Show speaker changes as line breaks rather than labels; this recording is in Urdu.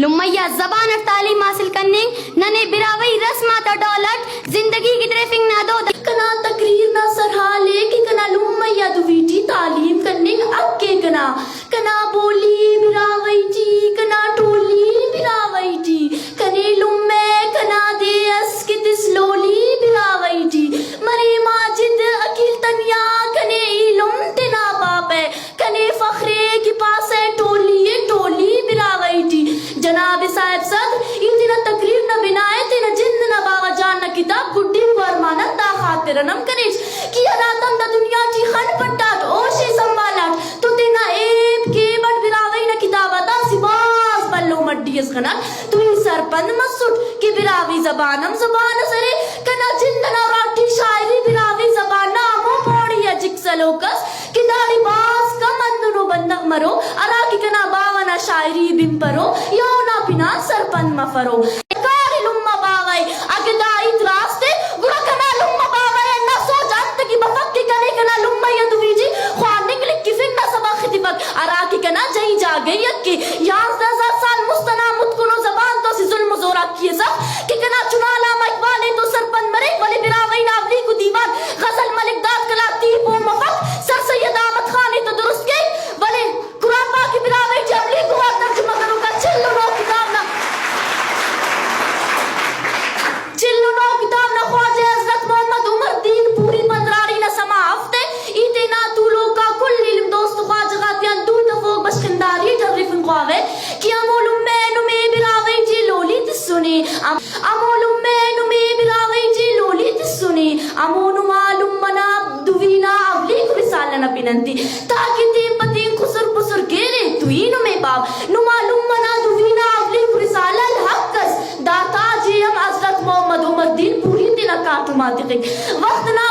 لمیہ زبان اور تعلیم حاصل کرنے ننے براوی رسمات اور دولت زندگی کی ٹریفنگ نہ دو
کنا تقریر نہ سرحالے کہ کنا لمیہ دویٹی تعلیم کرنے اکے کنا بولی براوی جی کنا ٹولی براوی جی کنے لمے کنا دیس کی تسلولی براوی جی مرے ماجد اکیل تنیا کنے علم تنا باپے کنے فخرے کی پاس ٹولی براوی جی جناب صاحب صد ان دن تقریر نہ بنائے تینا جند نہ باوا جان نہ کتاب گڈی ورمانت دا خاطر نم کنیش کی راتم دا دنیا چی خن پٹات اوشی سنبالات تو تینا ایب کے بڑ براوی نہ کتاب دا سباز بلو مڈیس خنک تو ہی سرپند مسوٹ کی براوی زبانم زبان سرے کنا جند نہ راٹھی شاعری براوی زبان نامو پوڑی ہے جکسلوکس کی داری باز کا مندنو بندق مرو ارا کی کنا باونا شاعری بن پرو یونا پنا سرپند مفرو کاری لما باوی اگے دائیت راستے گڑا کنا لما باوی انا سو جانت کی بفق کی کنے کنا لما یدوی جی خوان نگلک کی فن سبا خطبت ارا کی کنا جائی جا گئی اکی 11,000 سال مستنا متکنو زبان تو سی ظلم زورا کیے سب کہ کنا چنالا مکوانے تو سرپند مرے ولی براوی ناولی کو دیوان غزل ملک داد کلا تیپ و مفق سر سید آمد خانی تو درست گئی ولی قرآن پاکی براوی جبلی کو آپ ترجمہ کرو کا چلو نو کتاب نہ خواجہ حضرت محمد عمر دین پوری پندراری نہ سما ہفتے ایتے نا تو لوگ کا کل علم دوست خواجہ غاتیان دو دفوق بشکنداری جرفن خواوے کہ امولم میں نمی براوی جی لولی تسونی امولم میں نمی براوی جی لولی تسونی امونو معلوم منا دوینا اولی کو رسالنا پیننتی تاکہ تیم پتین خسر پسر گیرے توینو میں باپ نو معلوم منا دوینا اولی کو رسالہ الحقس داتا جیم حضرت محمد عمر دین پوری دن کاتو ماتقی وقت نا